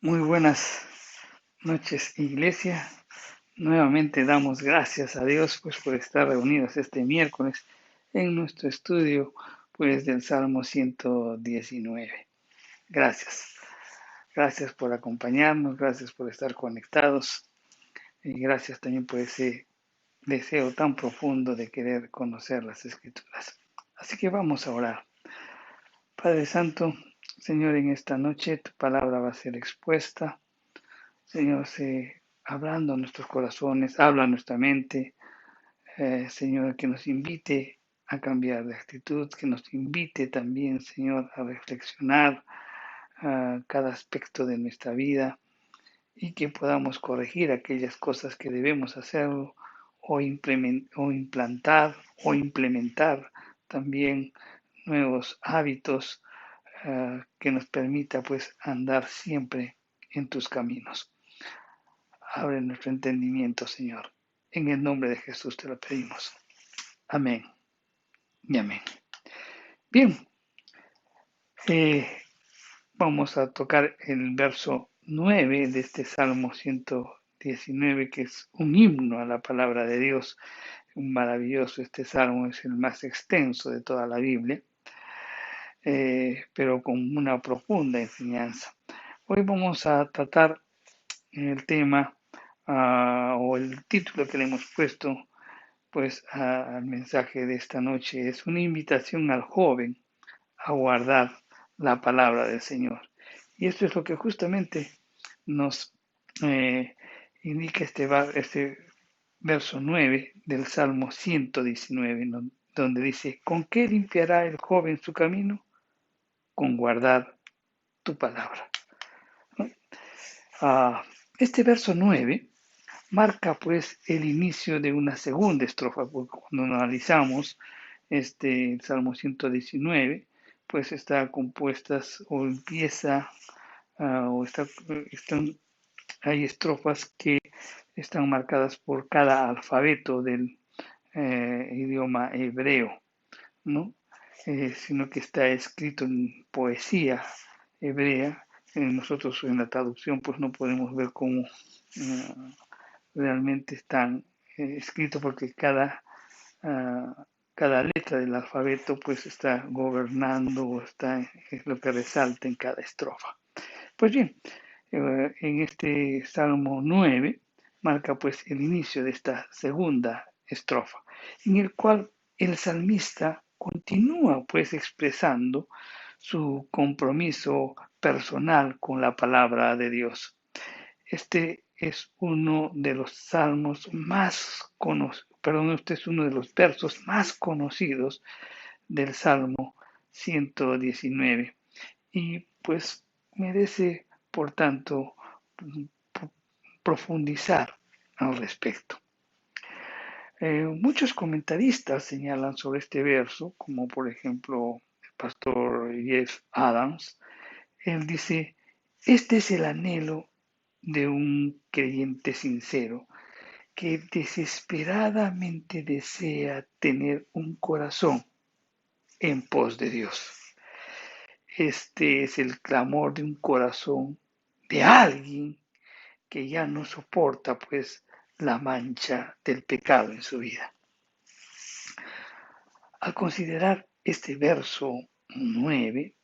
Muy buenas noches, Iglesia. Nuevamente damos gracias a Dios por estar reunidos este miércoles en nuestro estudio del Salmo 119. Gracias. Gracias por acompañarnos, gracias por estar conectados y gracias también por ese deseo tan profundo de querer conocer las Escrituras. Así que vamos a orar. Padre Santo, Señor, en esta noche tu palabra va a ser expuesta. Señor, hablando a nuestros corazones, habla a nuestra mente, Señor, que nos invite a cambiar de actitud, que nos invite también, Señor, a reflexionar cada aspecto de nuestra vida y que podamos corregir aquellas cosas que debemos hacer o implantar o implementar también nuevos hábitos que nos permita andar siempre en tus caminos. Abre nuestro entendimiento, Señor. En el nombre de Jesús te lo pedimos. Amén y amén. Bien, eh, vamos a tocar el verso 9 de este Salmo 119, que es un himno a la palabra de Dios. Maravilloso, este salmo es el más extenso de toda la Biblia, pero con una profunda enseñanza. Hoy vamos a tratar el tema o el título que le hemos puesto al mensaje de esta noche. Es una invitación al joven a guardar la palabra del Señor. Y esto es lo que justamente nos indica este verso 9 del Salmo 119, donde dice, ¿con qué limpiará el joven su camino? Con guardar tu palabra. ¿No? Este verso 9 marca el inicio de una segunda estrofa, porque cuando analizamos el Salmo 119, está compuestas o empieza hay estrofas que están marcadas por cada alfabeto del idioma hebreo, ¿no? Sino que está escrito en poesía hebrea. Nosotros en la traducción no podemos ver cómo realmente están escritos porque cada letra del alfabeto está gobernando o es lo que resalta en cada estrofa. Pues bien, en este Salmo 9 marca el inicio de esta segunda estrofa, en el cual el salmista continúa expresando su compromiso personal con la palabra de Dios. Este es uno de los salmos más conocidos, este es uno de los versos más conocidos del Salmo 119 y merece, por tanto, profundizar al respecto. Muchos comentaristas señalan sobre este verso, como por ejemplo el pastor Jeff Adams. Él dice, este es el anhelo de un creyente sincero que desesperadamente desea tener un corazón en pos de Dios. Este es el clamor de un corazón de alguien que ya no soporta la mancha del pecado en su vida. Al considerar este verso 9,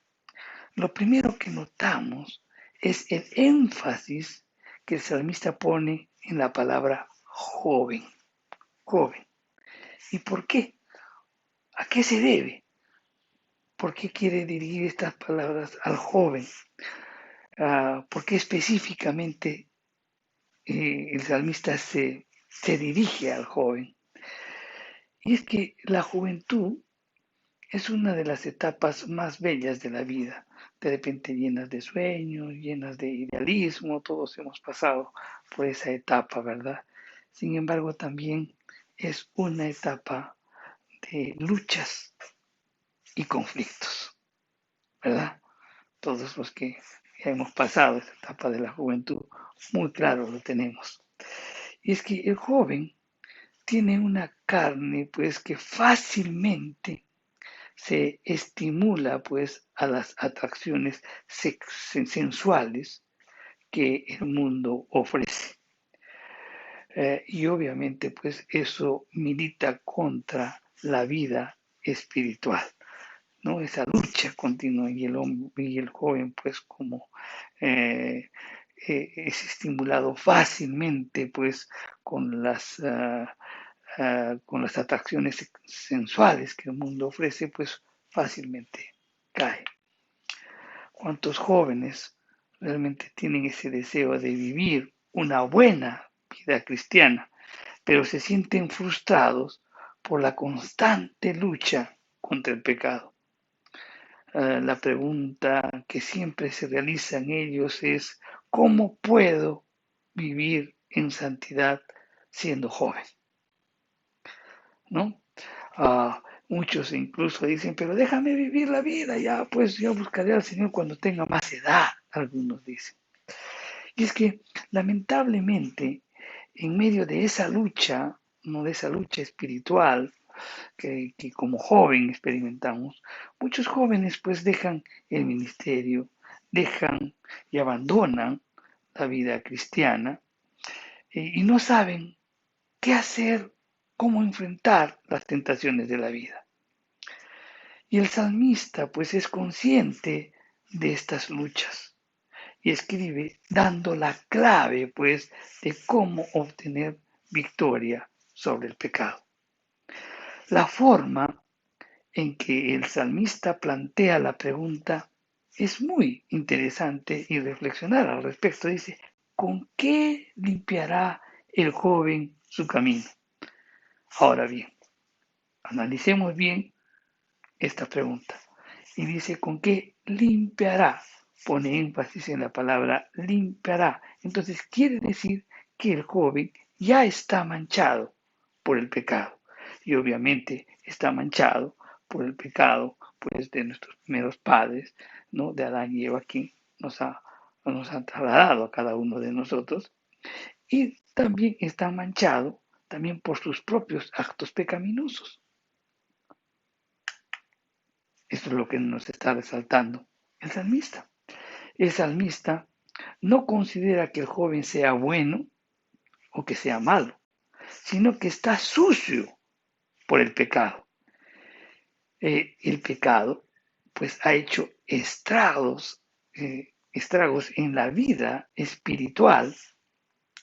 lo primero que notamos es el énfasis que el salmista pone en la palabra joven. Joven. ¿Y por qué? ¿A qué se debe? ¿Por qué quiere dirigir estas palabras al joven? ¿Por qué específicamente el salmista se dirige al joven? Y es que la juventud es una de las etapas más bellas de la vida, de repente llenas de sueños, llenas de idealismo, todos hemos pasado por esa etapa, ¿verdad? Sin embargo, también es una etapa de luchas y conflictos, ¿verdad? Todos los que ya hemos pasado esa etapa de la juventud, muy claro lo tenemos. Y es que el joven tiene una carne que fácilmente se estimula a las atracciones sensuales que el mundo ofrece. Y obviamente pues eso milita contra la vida espiritual, ¿no? Esa lucha continua y el hombre y el joven pues como eh, es estimulado fácilmente pues con con las atracciones sensuales que el mundo ofrece, pues fácilmente cae. ¿Cuántos jóvenes realmente tienen ese deseo de vivir una buena vida cristiana, pero se sienten frustrados por la constante lucha contra el pecado? La pregunta que siempre se realiza en ellos es, ¿cómo puedo vivir en santidad siendo joven? ¿No? Muchos incluso dicen, pero déjame vivir la vida, ya pues yo buscaré al Señor cuando tenga más edad, algunos dicen. Y es que lamentablemente, en medio de esa lucha, no de esa lucha espiritual que como joven experimentamos, muchos jóvenes pues dejan el ministerio, dejan y abandonan la vida cristiana y no saben qué hacer, cómo enfrentar las tentaciones de la vida. Y el salmista pues es consciente de estas luchas y escribe dando la clave pues de cómo obtener victoria sobre el pecado. La forma en que el salmista plantea la pregunta es muy interesante y reflexionar al respecto. Dice, ¿con qué limpiará el joven su camino? Ahora bien, analicemos bien esta pregunta. Y dice, ¿con qué limpiará? Pone énfasis en la palabra limpiará. Entonces quiere decir que el joven ya está manchado por el pecado. Y obviamente está manchado por el pecado pues, de nuestros primeros padres, ¿no? De Adán y Eva, quien nos ha trasladado a cada uno de nosotros. Y también está manchado también por sus propios actos pecaminosos. Esto es lo que nos está resaltando el salmista. El salmista no considera que el joven sea bueno o que sea malo, sino que está sucio por el pecado. El pecado, pues, ha hecho estragos en la vida espiritual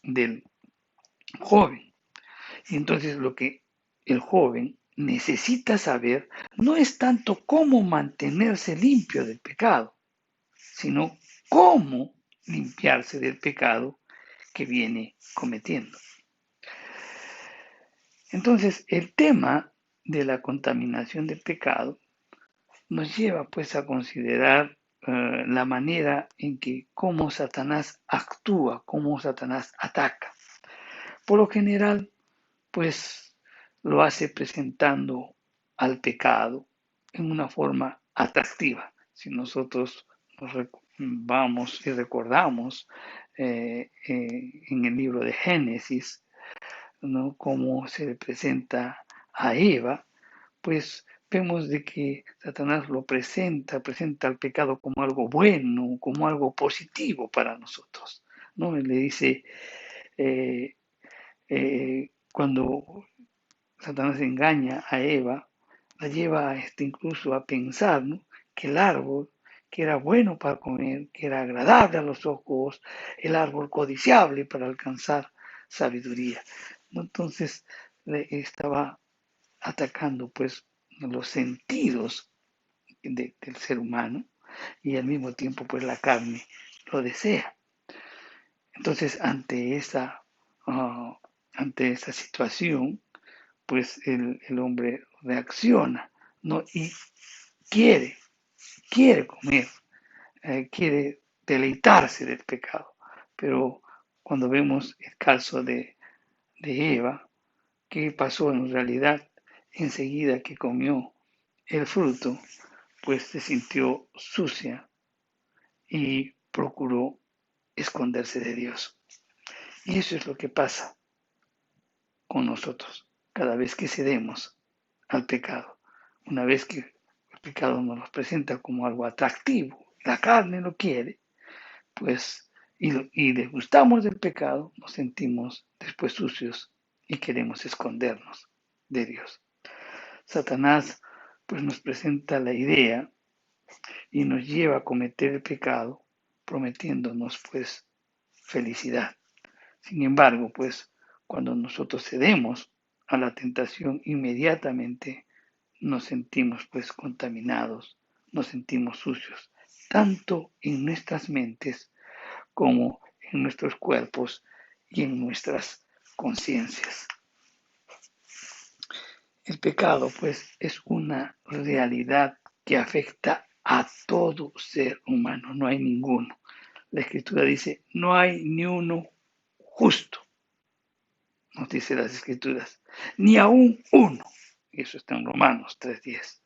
del joven. Y entonces lo que el joven necesita saber no es tanto cómo mantenerse limpio del pecado, sino cómo limpiarse del pecado que viene cometiendo. Entonces, el tema de la contaminación del pecado nos lleva pues a considerar la manera en que cómo Satanás actúa, cómo Satanás ataca. Por lo general, pues lo hace presentando al pecado en una forma atractiva. Si nosotros vamos y recordamos en el libro de Génesis, ¿no? Cómo se le presenta a Eva, pues vemos de que Satanás lo presenta al pecado como algo bueno, como algo positivo para nosotros, ¿no? Él le dice, cuando Satanás engaña a Eva, la lleva incluso a pensar, ¿no? Que el árbol que era bueno para comer, que era agradable a los ojos, el árbol codiciable para alcanzar sabiduría. ¿No? Entonces le estaba atacando pues los sentidos del ser humano y al mismo tiempo pues la carne lo desea. Entonces ante esa situación pues el hombre reacciona, ¿no? Y quiere, quiere comer, quiere deleitarse del pecado. Pero cuando vemos el caso de Eva, ¿qué pasó en realidad? Enseguida que comió el fruto, pues se sintió sucia y procuró esconderse de Dios. Y eso es lo que pasa con nosotros cada vez que cedemos al pecado. Una vez que el pecado nos lo presenta como algo atractivo, la carne lo quiere, pues y disgustamos del pecado, nos sentimos después sucios y queremos escondernos de Dios. Satanás pues nos presenta la idea y nos lleva a cometer el pecado, prometiéndonos pues felicidad. Sin embargo, pues cuando nosotros cedemos a la tentación, inmediatamente nos sentimos pues contaminados, nos sentimos sucios, tanto en nuestras mentes como en nuestros cuerpos y en nuestras conciencias. El pecado, pues, es una realidad que afecta a todo ser humano, no hay ninguno. La Escritura dice, no hay ni uno justo, nos dice las Escrituras, ni aún uno. Y eso está en Romanos 3:10.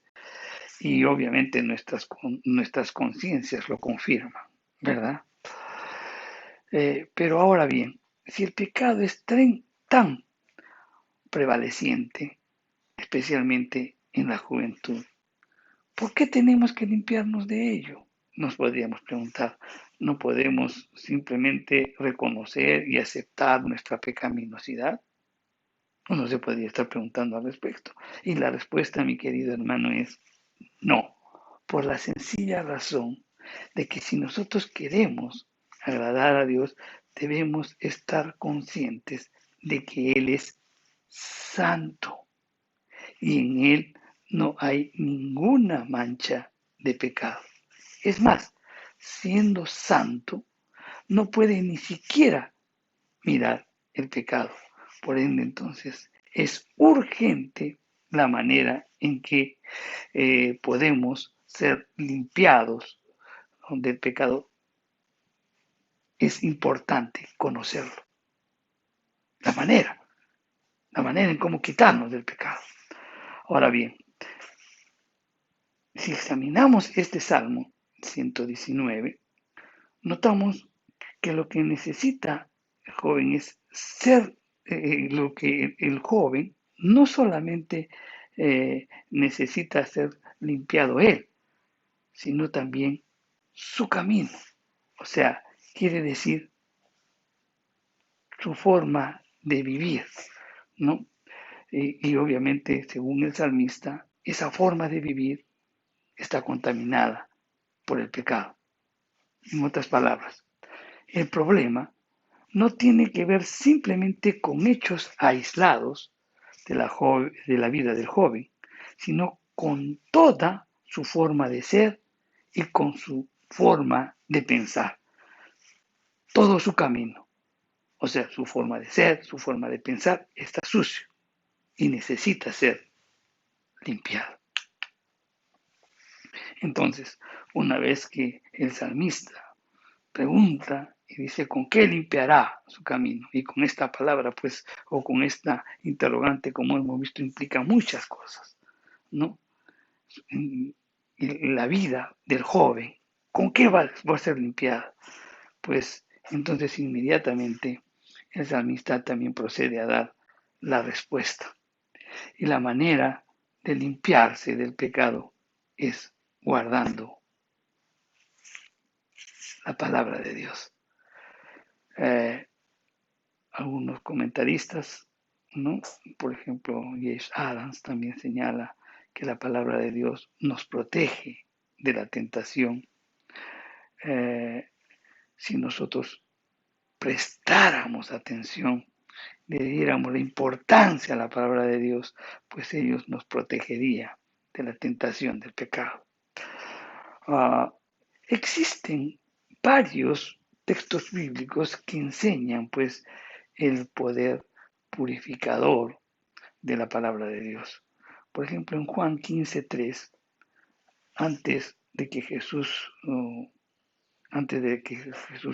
Y obviamente nuestras conciencias lo confirman, ¿verdad? Pero ahora bien, si el pecado es tan prevaleciente, especialmente en la juventud, ¿por qué tenemos que limpiarnos de ello? Nos podríamos preguntar. ¿No podemos simplemente reconocer y aceptar nuestra pecaminosidad? Uno se podría estar preguntando al respecto. Y la respuesta, mi querido hermano, es no, por la sencilla razón de que si nosotros queremos agradar a Dios, debemos estar conscientes de que Él es santo y en Él no hay ninguna mancha de pecado. Es más, siendo santo, no puede ni siquiera mirar el pecado. Por ende, entonces, es urgente la manera en que podemos ser limpiados del pecado. Es importante conocerlo. La manera, la manera en cómo quitarnos del pecado. Ahora bien, si examinamos este Salmo 119, notamos que lo que necesita el joven es ser lo que el joven no solamente necesita ser limpiado él, sino también su camino. O sea, quiere decir su forma de vivir, ¿no? Y obviamente, según el salmista, esa forma de vivir está contaminada por el pecado. En otras palabras, el problema no tiene que ver simplemente con hechos aislados de la vida del joven, sino con toda su forma de ser y con su forma de pensar, todo su camino. O sea, su forma de ser, su forma de pensar está sucio y necesita ser limpiado. Entonces, una vez que el salmista pregunta y dice, ¿con qué limpiará su camino? Y con esta palabra, pues, o con esta interrogante, como hemos visto, implica muchas cosas, ¿no? En la vida del joven, ¿con qué va a ser limpiada? Pues, entonces, inmediatamente, el salmista también procede a dar la respuesta. Y la manera de limpiarse del pecado es guardando la palabra de Dios. Algunos comentaristas, ¿no? Por ejemplo, James Adams también señala que la palabra de Dios nos protege de la tentación si nosotros prestáramos atención, le diéramos la importancia a la palabra de Dios, pues ellos nos protegería de la tentación del pecado. Existen varios textos bíblicos que enseñan pues el poder purificador de la palabra de Dios. Por ejemplo, en Juan 15:3, antes de que Jesús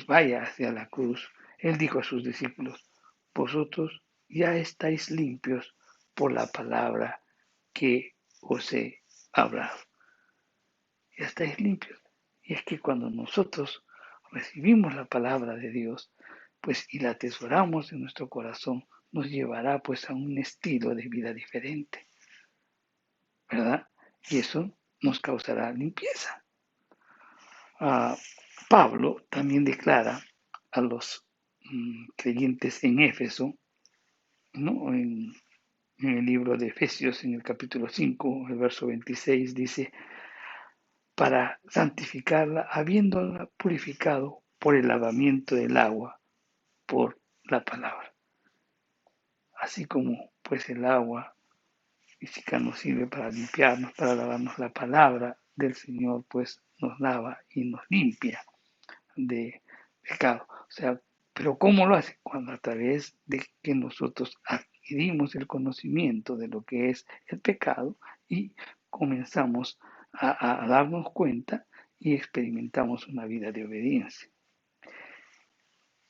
vaya hacia la cruz, él dijo a sus discípulos, vosotros ya estáis limpios por la palabra que os he hablado. Ya estáis limpios. Y es que cuando nosotros recibimos la palabra de Dios, pues y la atesoramos en nuestro corazón, nos llevará pues a un estilo de vida diferente, ¿verdad? Y eso nos causará limpieza. Pablo también declara a los creyentes en Éfeso, ¿no? En el libro de Efesios, en el capítulo 5, el verso 26, dice, para santificarla, habiéndola purificado por el lavamiento del agua, por la palabra. Así como pues el agua física nos sirve para limpiarnos, para lavarnos, la palabra del Señor pues nos lava y nos limpia de pecado. O sea, pero ¿cómo lo hace? Cuando a través de que nosotros adquirimos el conocimiento de lo que es el pecado y comenzamos a darnos cuenta y experimentamos una vida de obediencia.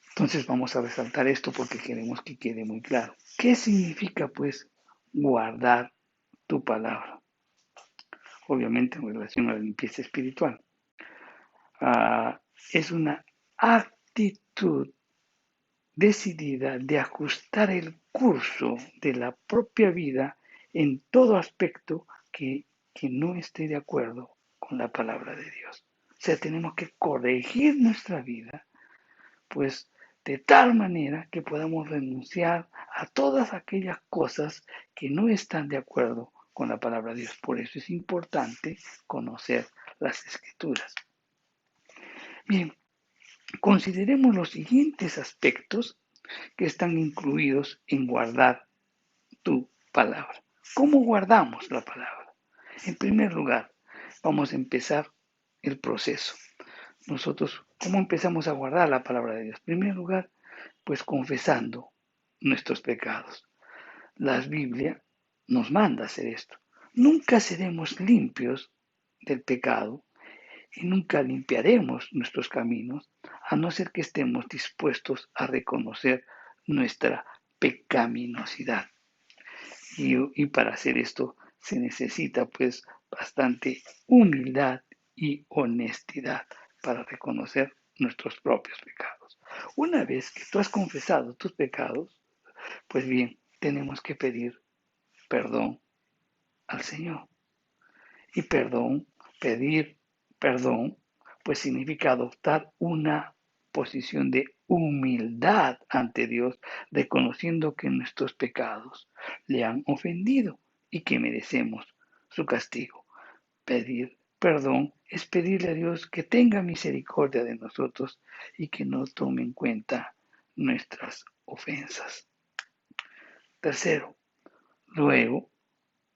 Entonces vamos a resaltar esto porque queremos que quede muy claro. ¿Qué significa pues guardar tu palabra? Obviamente en relación a la limpieza espiritual. Es una actitud decidida de ajustar el curso de la propia vida en todo aspecto que no esté de acuerdo con la palabra de Dios. O sea, tenemos que corregir nuestra vida, pues de tal manera que podamos renunciar a todas aquellas cosas que no están de acuerdo con la palabra de Dios. Por eso es importante conocer las Escrituras. Bien, consideremos los siguientes aspectos que están incluidos en guardar tu palabra. ¿Cómo guardamos la palabra? En primer lugar, vamos a empezar el proceso. Nosotros, ¿cómo empezamos a guardar la palabra de Dios? En primer lugar, pues confesando nuestros pecados. La Biblia nos manda a hacer esto. Nunca seremos limpios del pecado y nunca limpiaremos nuestros caminos a no ser que estemos dispuestos a reconocer nuestra pecaminosidad. Y para hacer esto se necesita pues bastante humildad y honestidad para reconocer nuestros propios pecados. Una vez que tú has confesado tus pecados, pues bien, tenemos que pedir perdón al Señor. Y pedir perdón, pues significa adoptar una posición de humildad ante Dios, reconociendo que nuestros pecados le han ofendido y que merecemos su castigo. Pedir perdón es pedirle a Dios que tenga misericordia de nosotros y que no tome en cuenta nuestras ofensas. Tercero, luego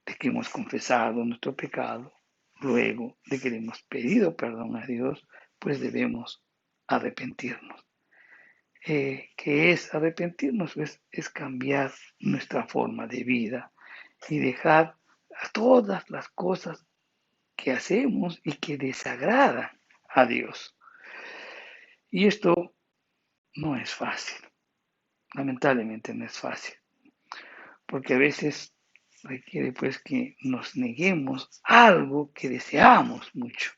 de que hemos confesado nuestro pecado, luego de que le hemos pedido perdón a Dios, pues debemos arrepentirnos. ¿Qué es arrepentirnos? Pues es cambiar nuestra forma de vida y dejar a todas las cosas que hacemos y que desagradan a Dios. Y esto no es fácil, lamentablemente no es fácil, porque a veces requiere pues que nos neguemos algo que deseamos mucho,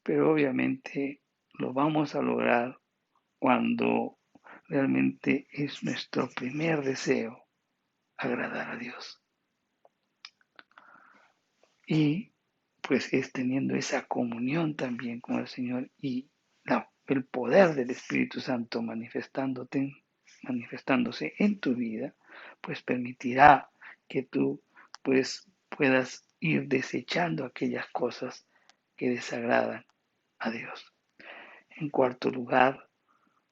pero obviamente lo vamos a lograr cuando realmente es nuestro primer deseo agradar a Dios. Y pues es teniendo esa comunión también con el Señor y el poder del Espíritu Santo manifestándose en tu vida, pues permitirá que tú pues puedas ir desechando aquellas cosas que desagradan a Dios. En cuarto lugar,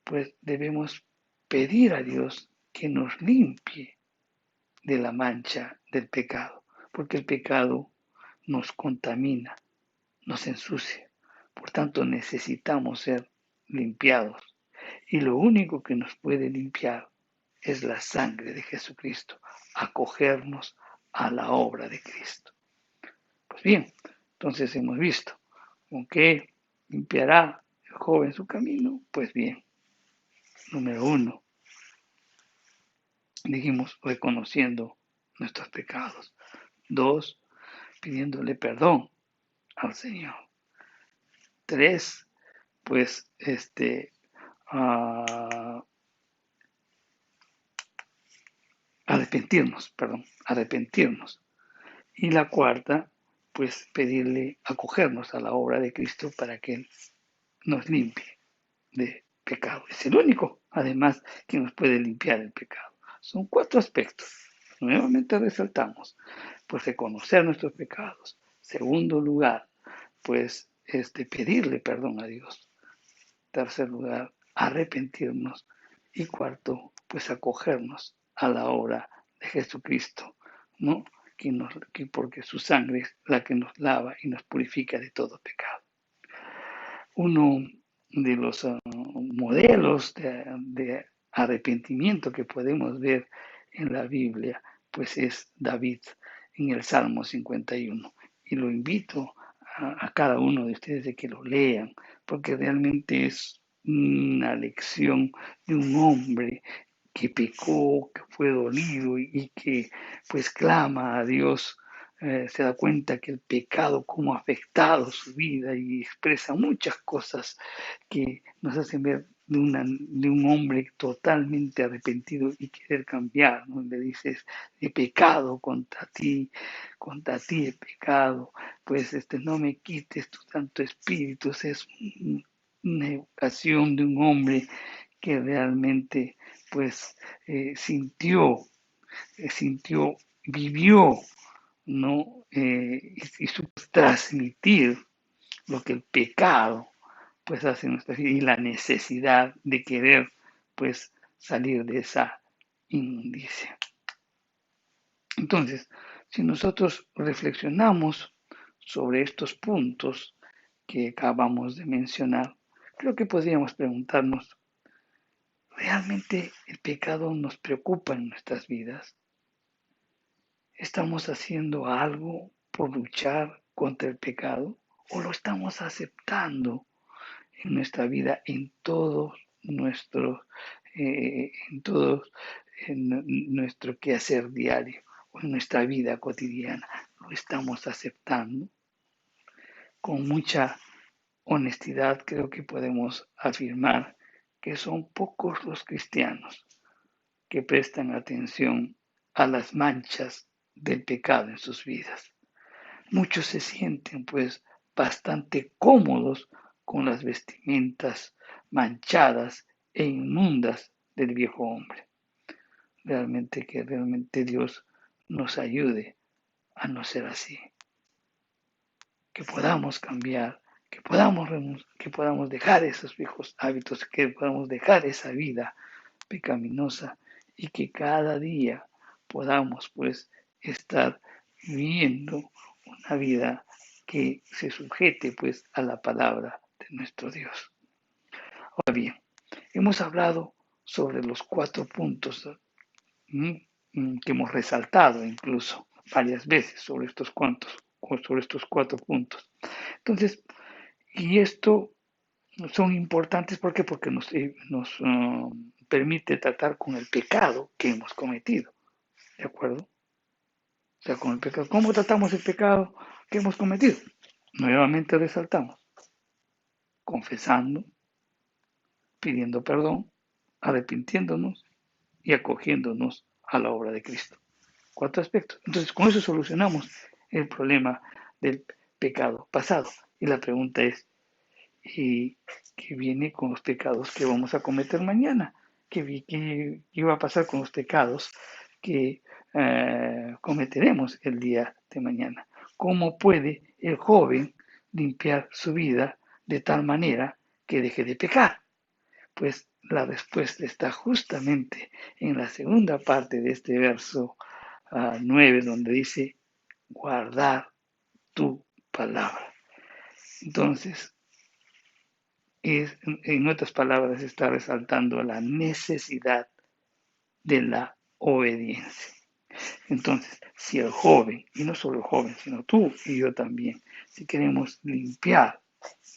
pues debemos pedir a Dios que nos limpie de la mancha del pecado, porque el pecado nos contamina, nos ensucia. Por tanto, necesitamos ser limpiados. Y lo único que nos puede limpiar es la sangre de Jesucristo, acogernos a la obra de Cristo. Pues bien, entonces hemos visto con qué limpiará el joven su camino. Pues bien, número uno, dijimos reconociendo nuestros pecados. Dos, pidiéndole perdón al Señor. Tres, pues arrepentirnos. Y la cuarta, pues pedirle acogernos a la obra de Cristo para que Él nos limpie de pecado. Es el único, además, que nos puede limpiar el pecado. Son 4 aspectos. Nuevamente resaltamos, pues reconocer nuestros pecados. Segundo lugar, pues pedirle perdón a Dios. Tercer lugar, arrepentirnos. Y cuarto, pues acogernos a la obra de Jesucristo, ¿no? Porque su sangre es la que nos lava y nos purifica de todo pecado. Uno de los modelos de arrepentimiento que podemos ver en la Biblia, pues es David en el Salmo 51. Y lo invito a cada uno de ustedes de que lo lean, porque realmente es una lección de un hombre que pecó, que fue dolido y que pues clama a Dios, se da cuenta que el pecado cómo ha afectado su vida y expresa muchas cosas que nos hacen ver de un hombre totalmente arrepentido y querer cambiar, ¿no? Le dices, he pecado contra ti he pecado, pues no me quites tu Santo Espíritu. Es una evocación de un hombre que realmente pues sintió, vivió, ¿no? Y supo transmitir lo que el pecado pues hace en nuestra vida y la necesidad de querer pues salir de esa inmundicia. Entonces, si nosotros reflexionamos sobre estos puntos que acabamos de mencionar, creo que podríamos preguntarnos, ¿realmente el pecado nos preocupa en nuestras vidas? ¿Estamos haciendo algo por luchar contra el pecado o lo estamos aceptando en nuestra vida, en todo nuestro quehacer diario o en nuestra vida cotidiana? Lo estamos aceptando. Con mucha honestidad creo que podemos afirmar que son pocos los cristianos que prestan atención a las manchas del pecado en sus vidas. Muchos se sienten pues bastante cómodos con las vestimentas manchadas e inmundas del viejo hombre. Realmente Dios nos ayude a no ser así. Que podamos cambiar, que podamos dejar esos viejos hábitos, que podamos dejar esa vida pecaminosa y que cada día podamos pues estar viviendo una vida que se sujete pues a la palabra de nuestro Dios. Ahora bien, hemos hablado sobre los 4 puntos que hemos resaltado incluso varias veces sobre estos 4 puntos. Entonces, y esto son importantes porque nos permite tratar con el pecado que hemos cometido, ¿de acuerdo? O sea, con el pecado. ¿Cómo tratamos el pecado que hemos cometido? Nuevamente resaltamos, confesando, pidiendo perdón, arrepintiéndonos y acogiéndonos a la obra de Cristo. 4 aspectos. Entonces, con eso solucionamos el problema del pecado pasado. Y la pregunta es, ¿y qué viene con los pecados que vamos a cometer mañana? ¿Qué va a pasar con los pecados que cometeremos el día de mañana? ¿Cómo puede el joven limpiar su vida de tal manera que deje de pecar? Pues la respuesta está justamente en la segunda parte de este verso 9, donde dice, guardar tu palabra. Entonces, en otras palabras, está resaltando la necesidad de la obediencia. Entonces, si el joven, y no solo el joven, sino tú y yo también, si queremos limpiar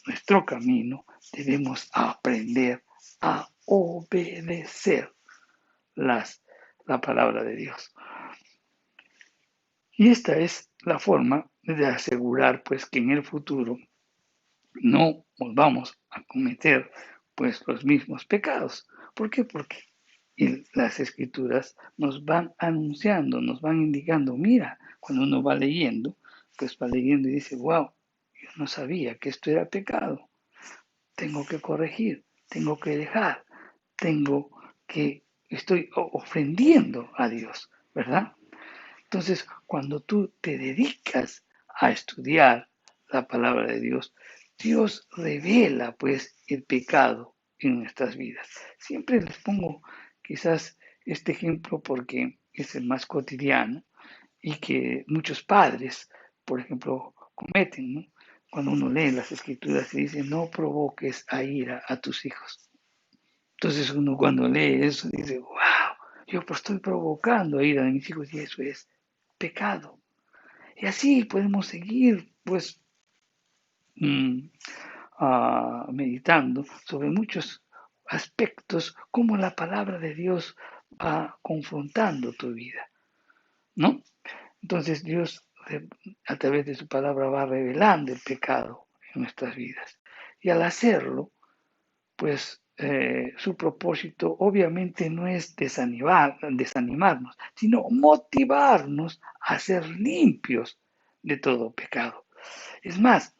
nuestro camino, debemos aprender a obedecer la palabra de Dios. Y esta es la forma de asegurar pues que en el futuro no volvamos a cometer pues los mismos pecados. ¿Por qué? Porque las escrituras nos van anunciando, nos van indicando, mira, cuando uno va leyendo, pues va leyendo y dice, wow, yo no sabía que esto era pecado, tengo que corregir, tengo que dejar, tengo que, estoy ofendiendo a Dios, ¿verdad? Entonces, cuando tú te dedicas a estudiar la palabra de Dios, Dios revela pues el pecado en nuestras vidas. Siempre les pongo quizás este ejemplo porque es el más cotidiano y que muchos padres, por ejemplo, cometen, ¿no? Cuando uno lee las escrituras y dice, no provoques a ira a tus hijos. Entonces uno cuando lee eso dice, wow, yo pues estoy provocando a ira de mis hijos y eso es pecado. Y así podemos seguir pues mm, meditando sobre muchos aspectos como la palabra de Dios va confrontando tu vida, ¿no? Entonces Dios a través de su palabra va revelando el pecado en nuestras vidas. Y al hacerlo, pues su propósito obviamente no es desanimarnos, sino motivarnos a ser limpios de todo pecado. Es más,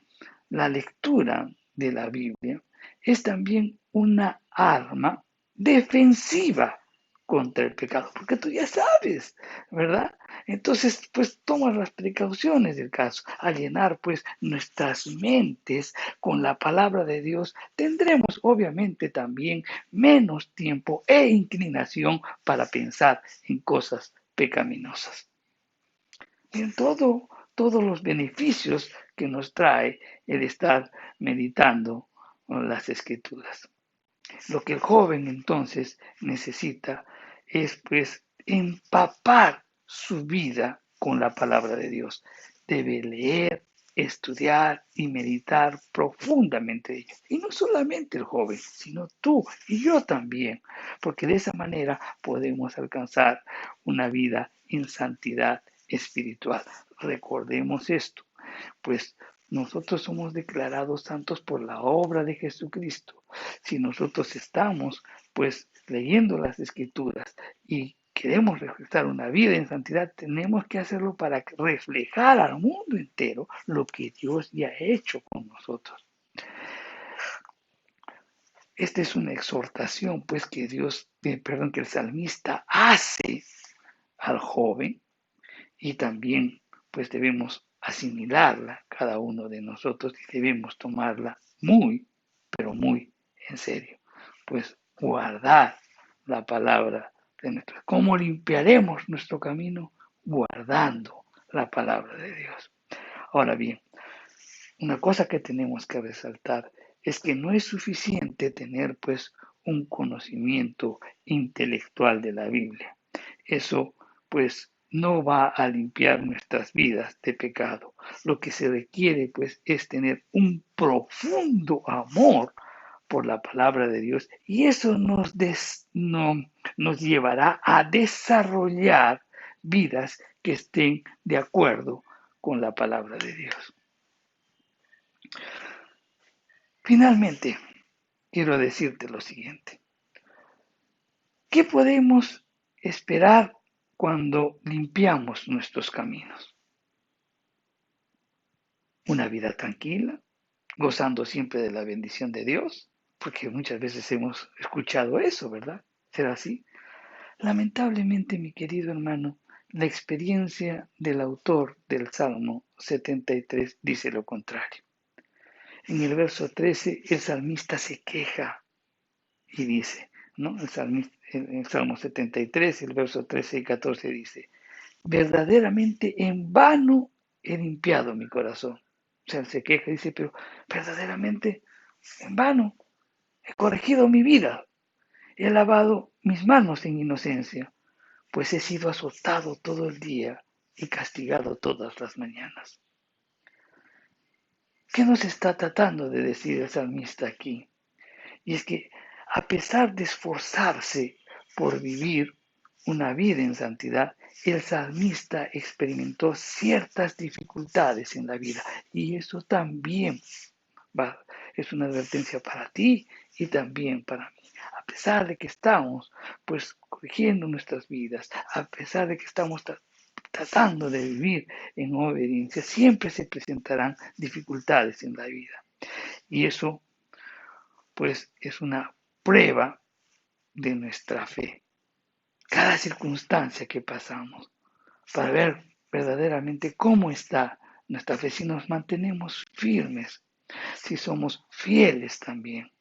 la lectura de la Biblia es también una arma defensiva contra el pecado, porque tú ya sabes, ¿verdad? Entonces, pues toma las precauciones del caso. Al llenar, pues, nuestras mentes con la palabra de Dios, tendremos obviamente también menos tiempo e inclinación para pensar en cosas pecaminosas. Y en todos los beneficios que nos trae el estar meditando en las escrituras. Lo que el joven entonces necesita es pues empapar su vida con la palabra de Dios. Debe leer, estudiar y meditar profundamente de ello. Y no solamente el joven, sino tú y yo también, porque de esa manera podemos alcanzar una vida en santidad espiritual. Recordemos esto, pues nosotros somos declarados santos por la obra de Jesucristo. Si nosotros estamos pues leyendo las escrituras y queremos reflejar una vida en santidad, tenemos que hacerlo para reflejar al mundo entero lo que Dios ya ha hecho con nosotros. Esta es una exhortación pues que que el salmista hace al joven y también pues debemos asimilarla cada uno de nosotros y debemos tomarla muy, pero muy en serio. Pues guardar la palabra de nuestro. ¿Cómo limpiaremos nuestro camino? Guardando la palabra de Dios. Ahora bien, una cosa que tenemos que resaltar es que no es suficiente tener pues un conocimiento intelectual de la Biblia. Eso pues no va a limpiar nuestras vidas de pecado. Lo que se requiere pues es tener un profundo amor por la palabra de Dios y eso nos llevará a desarrollar vidas que estén de acuerdo con la palabra de Dios. Finalmente, quiero decirte lo siguiente. ¿Qué podemos esperar cuando limpiamos nuestros caminos? Una vida tranquila, gozando siempre de la bendición de Dios, porque muchas veces hemos escuchado eso, ¿verdad? ¿Será así? Lamentablemente, mi querido hermano, la experiencia del autor del Salmo 73 dice lo contrario. En el verso 13, el salmista se queja y dice, ¿no? El Salmo 73, el verso 13 y 14 dice, verdaderamente en vano he limpiado mi corazón. O sea, él se queja y dice, pero verdaderamente en vano he corregido mi vida, he lavado mis manos en inocencia, pues he sido azotado todo el día y castigado todas las mañanas. ¿Qué nos está tratando de decir el salmista aquí? Y es que a pesar de esforzarse por vivir una vida en santidad, el salmista experimentó ciertas dificultades en la vida y eso también es una advertencia para ti y también para mí. A pesar de que estamos pues corrigiendo nuestras vidas, a pesar de que estamos tratando de vivir en obediencia, siempre se presentarán dificultades en la vida. Y eso pues es una prueba de nuestra fe. Cada circunstancia que pasamos, para ver verdaderamente cómo está nuestra fe, si nos mantenemos firmes, si somos fieles también.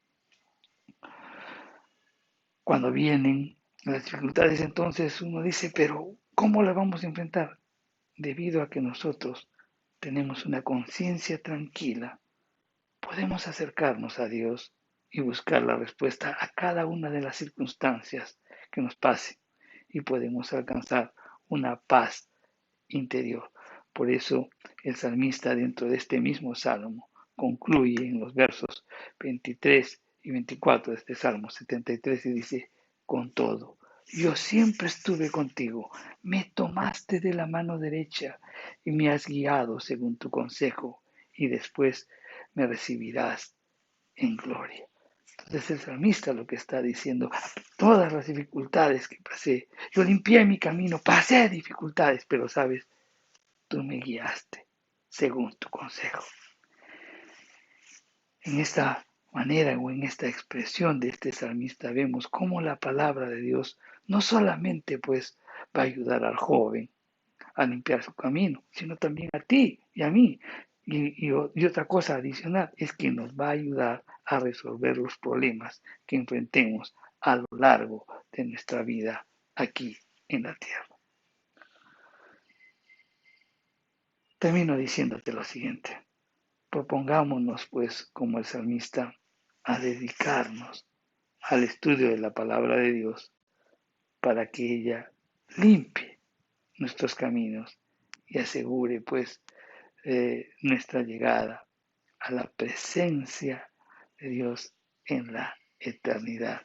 Cuando vienen las dificultades, entonces uno dice, pero ¿cómo las vamos a enfrentar? Debido a que nosotros tenemos una conciencia tranquila, podemos acercarnos a Dios y buscar la respuesta a cada una de las circunstancias que nos pase y podemos alcanzar una paz interior. Por eso el salmista dentro de este mismo salmo concluye en los versos 23 y 24 de este salmo 73 y dice, con todo, yo siempre estuve contigo, me tomaste de la mano derecha y me has guiado según tu consejo y después me recibirás en gloria. Entonces el salmista lo que está diciendo, todas las dificultades que pasé, yo limpié mi camino, pasé dificultades, pero sabes, tú me guiaste según tu consejo. En esta manera o en esta expresión de este salmista vemos cómo la palabra de Dios no solamente pues va a ayudar al joven a limpiar su camino, sino también a ti y a mí. Y otra cosa adicional es que nos va a ayudar a resolver los problemas que enfrentemos a lo largo de nuestra vida aquí en la tierra. Termino diciéndote lo siguiente. Propongámonos, pues, como el salmista, a dedicarnos al estudio de la palabra de Dios para que ella limpie nuestros caminos y asegure, pues, nuestra llegada a la presencia de Dios en la eternidad,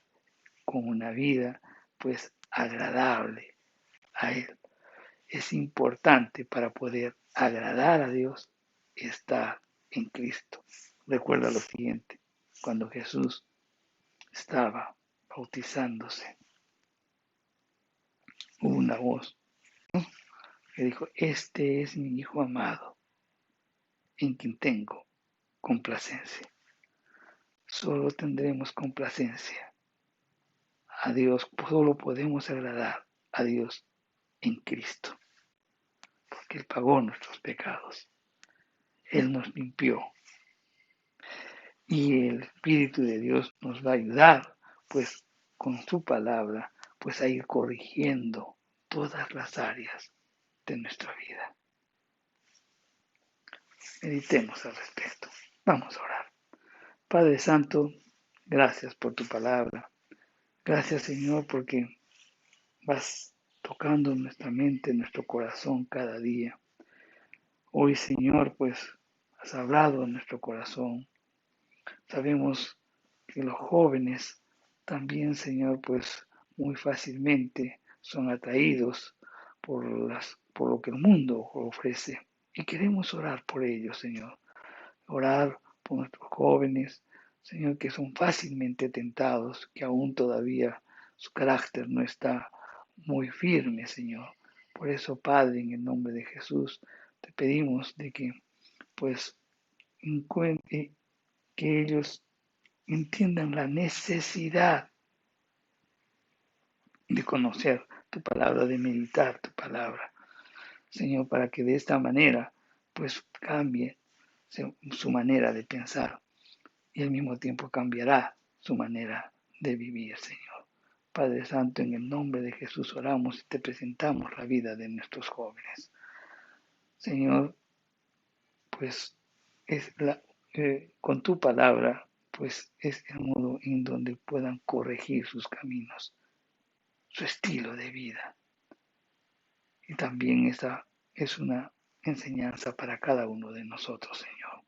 con una vida, pues, agradable a Él. Es importante para poder agradar a Dios estar en Cristo. Recuerda lo siguiente, cuando Jesús estaba bautizándose, hubo una voz que dijo, este es mi Hijo amado, en quien tengo complacencia. Solo tendremos complacencia a Dios, solo podemos agradar a Dios en Cristo, porque Él pagó nuestros pecados, Él nos limpió y el Espíritu de Dios nos va a ayudar, pues con su palabra, pues a ir corrigiendo todas las áreas de nuestra vida. Meditemos al respecto. Vamos a orar. Padre Santo, gracias por tu palabra. Gracias, Señor, porque vas tocando nuestra mente, nuestro corazón cada día. Hoy, Señor, pues has hablado en nuestro corazón. Sabemos que los jóvenes también, Señor, pues muy fácilmente son atraídos por lo que el mundo ofrece. Y queremos orar por ellos, Señor. Orar por nuestros jóvenes, Señor, que son fácilmente tentados, que aún todavía su carácter no está muy firme, Señor. Por eso, Padre, en el nombre de Jesús, te pedimos de que, pues, que ellos entiendan la necesidad de conocer tu palabra, de meditar tu palabra, Señor, para que de esta manera, pues, cambie su manera de pensar y al mismo tiempo cambiará su manera de vivir, Señor. Padre Santo, en el nombre de Jesús oramos y te presentamos la vida de nuestros jóvenes. Señor, pues con tu palabra, pues es el modo en donde puedan corregir sus caminos, su estilo de vida. Y también esa es una enseñanza para cada uno de nosotros, Señor.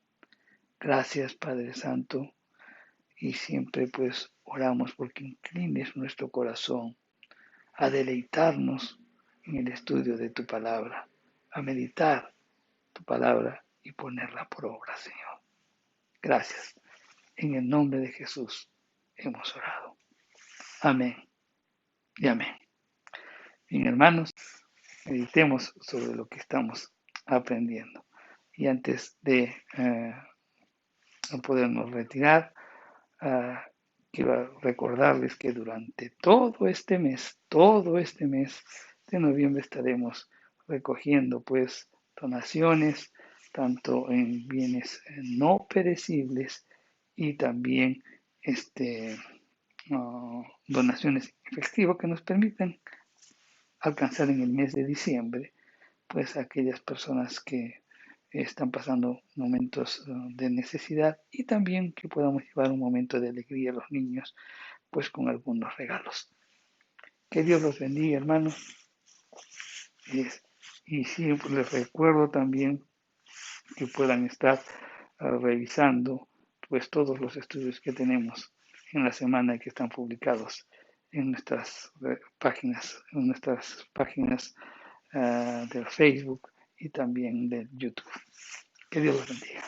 Gracias, Padre Santo, y siempre pues oramos porque inclines nuestro corazón a deleitarnos en el estudio de tu palabra, a meditar tu palabra y ponerla por obra, Señor. Gracias. En el nombre de Jesús hemos orado. Amén y amén. Bien, hermanos, meditemos sobre lo que estamos aprendiendo. Y antes de podernos retirar, quiero recordarles que durante todo este mes de noviembre estaremos recogiendo pues donaciones, tanto en bienes no perecibles y también donaciones en efectivo que nos permitan alcanzar en el mes de diciembre pues a aquellas personas que están pasando momentos de necesidad y también que podamos llevar un momento de alegría a los niños pues con algunos regalos. Que Dios los bendiga, hermanos. Y siempre les recuerdo también que puedan estar revisando pues todos los estudios que tenemos en la semana y que están publicados en nuestras páginas del Facebook y también del YouTube. Que Dios los bendiga.